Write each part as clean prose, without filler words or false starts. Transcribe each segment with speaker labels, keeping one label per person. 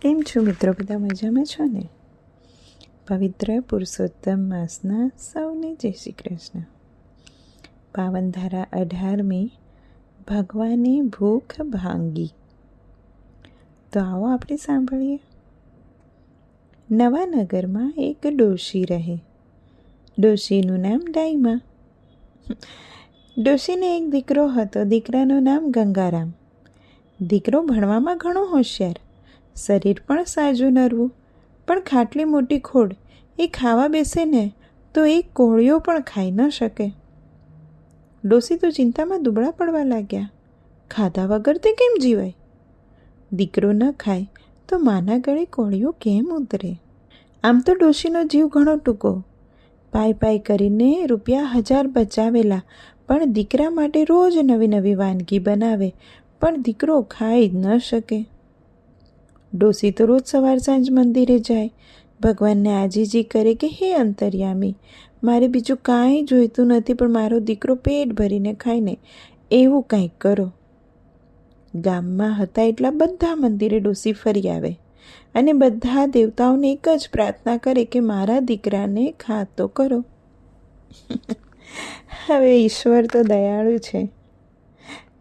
Speaker 1: કેમ છો મિત્રો? બધા મજામાં છો ને? પવિત્ર પુરુષોત્તમ માસના સૌને જય શ્રી કૃષ્ણ. પાવન ધારા 18મી ભગવાને ભૂખ ભાંગી. તો આવો આપણે સાંભળીએ. નવાનગરમાં એક ડોશી રહે. ડોશીનું નામ ડાઈમા. ડોશીને એક દીકરો હતો. દીકરાનું નામ ગંગારામ. દીકરો ભણવામાં ઘણો હોશિયાર, શરીર પણ સાજું નરવું, પણ ખાટલી મોટી ખોડ. એ ખાવા બેસે ને તો એક કોળિયો પણ ખાઈ ન શકે. ડોશી તો ચિંતામાં દુબળા પડવા લાગ્યા. ખાધા વગર તે કેમ જીવાય? દીકરો ન ખાય તો માના ગળે કોળિયો કેમ ઉતરે? આમ તો ડોશીનો જીવ ઘણો ટૂંકો. પાઈ કરીને ₹1000 બચાવેલા, પણ દીકરા માટે રોજ નવી નવી વાનગી બનાવે, પણ દીકરો ખાઈ જ ન શકે. ડોશી તો રોજ સવાર સાંજ મંદિરે જાય, ભગવાનને આજીજી કરે કે હે અંતર્યામી, મારે બીજું કાંઈ જોઈતું નથી, પણ મારો દીકરો પેટ ભરીને ખાઈને એવું કંઈક કરો. ગામમાં હતા એટલા બધા મંદિરે ડોશી ફરી આવે અને બધા દેવતાઓને એક જ પ્રાર્થના કરે કે મારા દીકરાને ખાતો કરો. હવે ઈશ્વર તો દયાળુ છે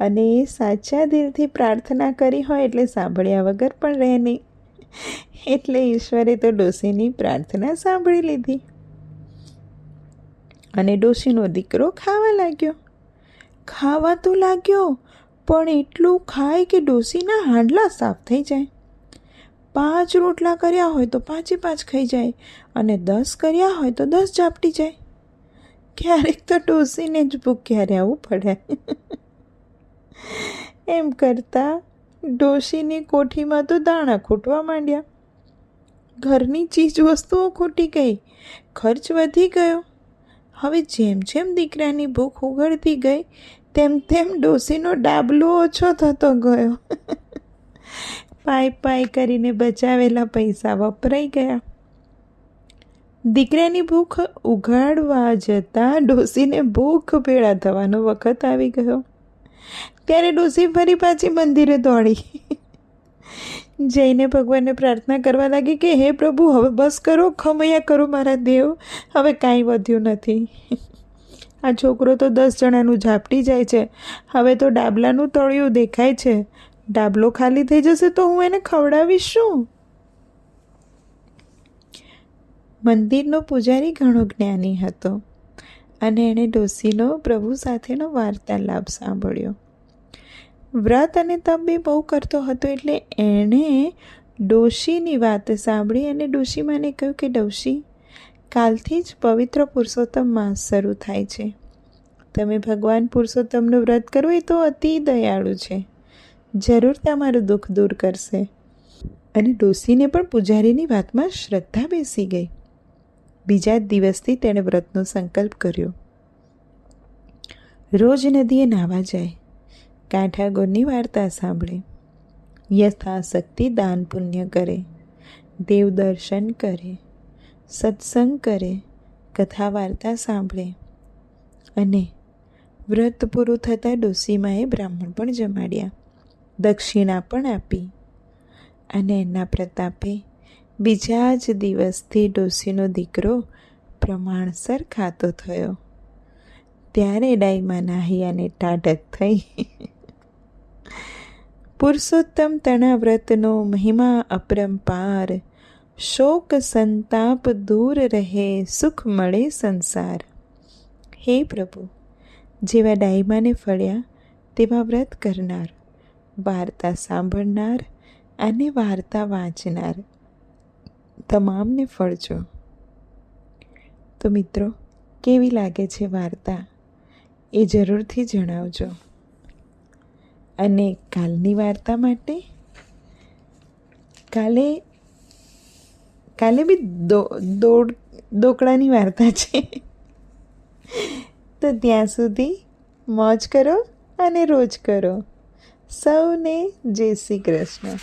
Speaker 1: અને એ સાચા દિલથી પ્રાર્થના કરી હોય એટલે સાંભળ્યા વગર પણ રહે નહીં. એટલે ઈશ્વરે તો ડોશીની પ્રાર્થના સાંભળી લીધી અને ડોશીનો દીકરો ખાવા લાગ્યો. ખાવા તો લાગ્યો, પણ એટલું ખાય કે ડોશીના હાંડલા સાફ થઈ જાય. 5 રોટલા કર્યા હોય તો 5 ખાઈ જાય અને 10 કર્યા હોય તો 10 ઝાપટી જાય. ક્યારેક તો ડોશીને જ ભૂખ્યા રહેવું પડે. એમ કરતાં ડોશીની કોઠીમાં તો દાણા ખૂટવા માંડ્યા. ઘરની ચીજ વસ્તુઓ ખૂટી ગઈ, ખર્ચ વધી ગયો. હવે જેમ જેમ દીકરાની ભૂખ ઉઘડતી ગઈ તેમ તેમ ડોશીનો ડાબલો ઓછો થતો ગયો. પાઈ કરીને બચાવેલા પૈસા વપરાઈ ગયા. દીકરાની ભૂખ ઉઘાડવા જતાં ડોશીને ભૂખ ભેળા થવાનો વખત આવી ગયો. ત્યારે ડોશી ફરી પાછી મંદિરે દોડી. જઈને ભગવાનને પ્રાર્થના કરવા લાગી કે હે પ્રભુ, હવે બસ કરો, ખમૈયા કરો મારા દેવ, હવે કાંઈ વધ્યું નથી. આ છોકરો તો 10 જણાનું ઝાપટી જાય છે. હવે તો ડાબલાનું તળિયું દેખાય છે. ડાબલો ખાલી થઈ જશે તો હું એને ખવડાવીશ શું? મંદિરનો પૂજારી ઘણો જ્ઞાની હતો અને એણે ડોશીનો પ્રભુ સાથેનો વાર્તાલાપ સાંભળ્યો. વ્રત અને તપ બી બહુ કરતો હતો, એટલે એણે ડોશીની વાત સાંભળી અને ડોશીમાને કહ્યું કે ડોશી, કાલથી જ પવિત્ર પુરુષોત્તમ માસ શરૂ થાય છે. તમે ભગવાન પુરુષોત્તમનું વ્રત કરો એ તો અતિ દયાળુ છે, જરૂર તમારું દુઃખ દૂર કરશે. અને ડોશીને પણ પૂજારીની વાતમાં શ્રદ્ધા બેસી ગઈ. બીજા જ દિવસથી તેણે વ્રતનો સંકલ્પ કર્યો. રોજ નદીએ નાહવા જાય, કાંઠા ગોરની વાર્તા સાંભળે, યથાશક્તિ દાન પુણ્ય કરે, દેવ દર્શન કરે, સત્સંગ કરે, કથા વાર્તા સાંભળે. અને વ્રત પૂરું થતાં ડોશીમાએ બ્રાહ્મણ પણ જમાડ્યા, દક્ષિણા પણ આપી. અને એના પ્રતાપે બીજા જ દિવસથી ડોશીનો દીકરો પ્રમાણસર ખાતો થયો. ત્યારે ડાઈમાં નાહી અને ટાઢક થઈ. પુરુષોત્તમ તણા વ્રતનો મહિમા અપરંપાર, શોક સંતાપ દૂર રહે, સુખ મળે સંસાર. હે પ્રભુ, જેવા ડાઈમાને ફળ્યા તેવા વ્રત કરનાર, વાર્તા સાંભળનાર અને વાર્તા વાંચનાર તમામને ફળજો. તો મિત્રો, કેવી લાગે છે વાર્તા એ જરૂરથી જણાવજો. અને કાલની વાર્તા માટે કાલે બી દોકડાની વાર્તા છે. તો ત્યાં સુધી મોજ કરો અને રોજ કરો. સૌને જય શ્રી કૃષ્ણ.